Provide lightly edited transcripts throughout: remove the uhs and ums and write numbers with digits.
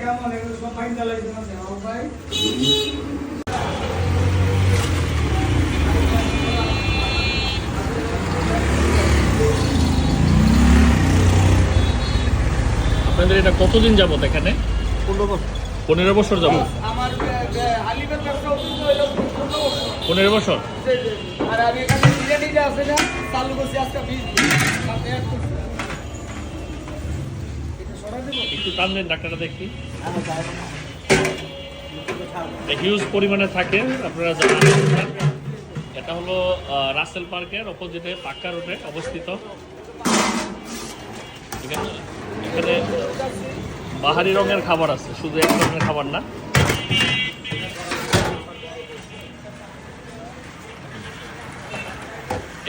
কেমন এগুলো সব ফাইনাল লাগছে না ভাই? আপনাদের এটা কতদিন যাবত এখানে? 15 বছর যাবত। আমার আলিমের ব্যবসা হলো 15 বছর। আর আমি এখানে বিরিয়ানি যে আছে না চালু করছি আজকে 20 দিন। আপনি এক করছেন। এটা সরাই দেব? একটু টান দেন ডাক্তারটা দেখি। হিউজ পরিমাণে থাকে, আপনারা জানেন। এটা হলো রাসেল পার্কের অপোজিটে পাক্কা রোডে অবস্থিত। এখানে বাহারি রঙের খাবার আছে, শুধু এক রঙের খাবার না।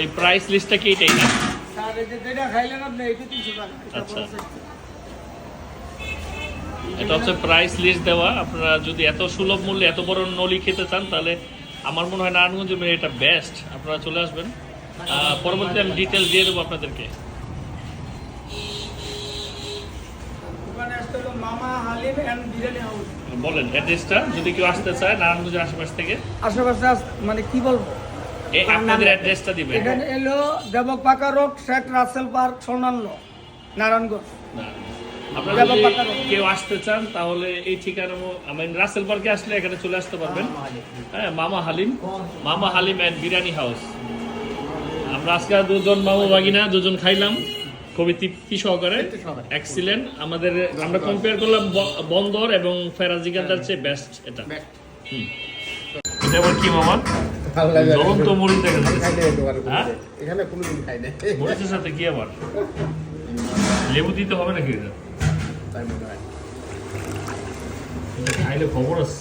এই প্রাইস লিস্টটা কি এটাই না? স্যার এই যে যেটা খাইলেন আপনি এটা 300 টাকা। আচ্ছা, এটা হচ্ছে প্রাইস লিস্ট দেওয়া। আপনারা যদি এত সুলভ মূল্যে এত বড় নলি খেতে চান তাহলে আমার মনে হয় নারায়ণগঞ্জের এটা বেস্ট। আপনারা চলে আসবেন, পরবর্তীতে আমি ডিটেলস দিয়ে দেবো আপনাদেরকে। দোকানে আসতে হলো মামা হালিম এন্ড বিরিয়ানি হাউস। বলেন অ্যাড্রেসটা, যদি কেউ আসতে চায় নারায়ণগঞ্জের আশেপাশ থেকে। আশেপাশে মানে কি বলবো, এই আপনাদের অ্যাড্রেসটা দিবেন। এখানে এলো দেবক পাকা রোড, শেখ রাসেল পার্ক, সোনান্ন, নারায়ণগঞ্জ। আপনারা যদি কেউ আসতে চান তাহলে এই ঠিকানা, আমি রাসেল পার্কে আসলে এখানে চলে আসতে পারবেন। হ্যাঁ, মামা হালিম এন্ড বিরিয়ানি হাউস। আমরা আজকে দুজন মামা বাগিনা দুজন খাইলাম, খুবই তৃপ্তি সহকারে, এক্সিলেন্ট। আমরা কম্পেয়ার করলাম বন্দর এবং ফেরাজিগান্দার চেয়ে বেস্ট এটা। এটা আবার কি মামা? জ্বলন্ত মরিচ দেখা যাচ্ছে। হ্যাঁ, এখানে কোনোদিন খাই না। মরিচের সাথে কি আবার লেবু দিতে হবে নাকি? এটা তাই মনে হয়। এটা খাইলে খবর আছে।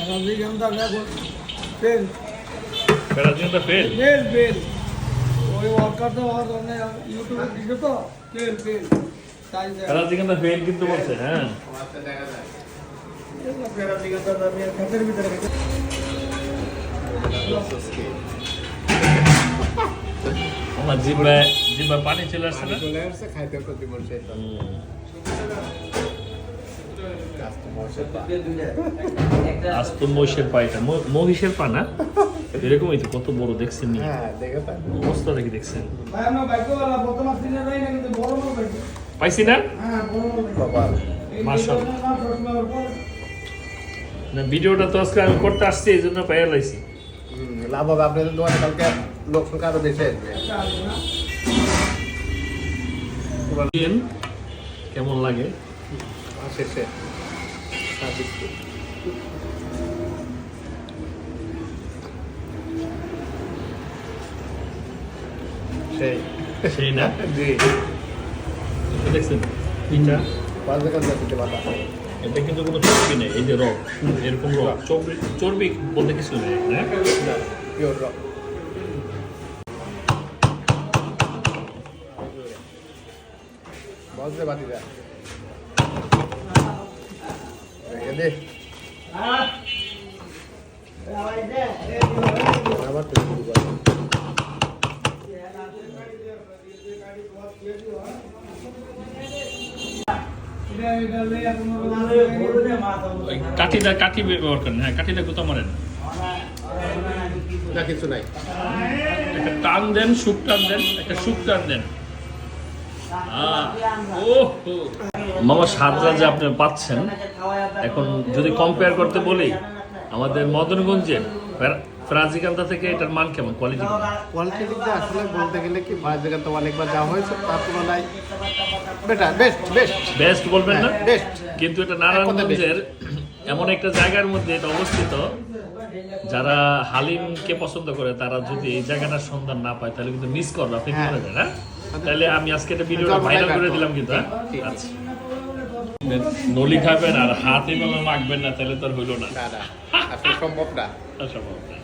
রজনীগন্ধা ফেল ফেরাজিগান্দা ফেল। ফেল ফেল ওই ওয়ার্কার তো ইউটিউবে দিছে তো ফেল ফেল তাই ফেরাজিগান্দা ফেল কিন্তু বলছে। হ্যাঁ, রজনীগন্ধা আমি খাতের ভিতরে আমার জিহ্বায় পানি চলে আসছে না? চলে আসছে খাইতে প্রতি বছর। আজ তো মহিষের পা, এটা মহিষের পা না? এরকমই তো, কত বড় দেখছেন নি? হ্যাঁ, দেখে তাই। অবস্থা দেখি দেখছেন। ভাই আমরা বাইকওয়ালা প্রথম আসলে যাই না কিন্তু বড় বড় বাইক। পাইছি না? হ্যাঁ বড় বড় বাইক। বাবা, মাশাআল্লাহ। না, ভিডিওটা তো আজকে আমি করতে আসছি, এই জন্য পাইয়া লাইছি। লাভ হবে আপনাদের দোকানে, কালকে লোক সংখ্যা আরো বেশি আসবে। কেমন লাগে? শেষে সেই সেই না? জি, দেখছেন পিঠা? 5 টাকা দিতে পারবা। এটা কিন্তু কোনো চর্বি নেই, এই যে রক, এরকম রক। চর্বি বলতে কিছু নেই। হ্যাঁ, পিওর রক। বসে বাতি দা এদে আবার তো শুরু করো। কাঠি ব্যবহার করেন। হ্যাঁ, কাঠিটা কোথাও মারেন না, কিছু নাই। একটা টান দেন, সুপ টান দেন, একটা সুপ টান দেন। মামা স্বাদটা যে আপনি পাচ্ছেন, এখন যদি কম্পেয়ার করতে বলি আমাদের মদনগঞ্জের ফেরাজিগান্দা থেকে এটার মান কেমন? কোয়ালিটি কোয়ালিটি দিক দিয়ে আসলে বলতে গেলে কি, 5 জায়গা তো অনেকবার যাওয়া হয়েছে, তার তুলনায় বেটার, বেস্ট বলবেন না? বেস্ট। কিন্তু এটা নারায়ণগঞ্জের এমন একটা জায়গার মধ্যে এটা অবস্থিত, যারা হালিমকে পছন্দ করে তারা যদি এই জায়গাটার সন্ধান না পায় তাহলে কিন্তু মিস করবে। আপনি কি বলেন? হ্যাঁ, তাহলে আমি আজকে এটা ভিডিওটা ভাইরাল করে দিলাম কিন্তু। হ্যাঁ, আচ্ছা, নলি খাবেন আর হাত এভাবে মাখবেন না, তাহলে তো আর হইলো না। আসলে সম্ভব না। সম্ভব না।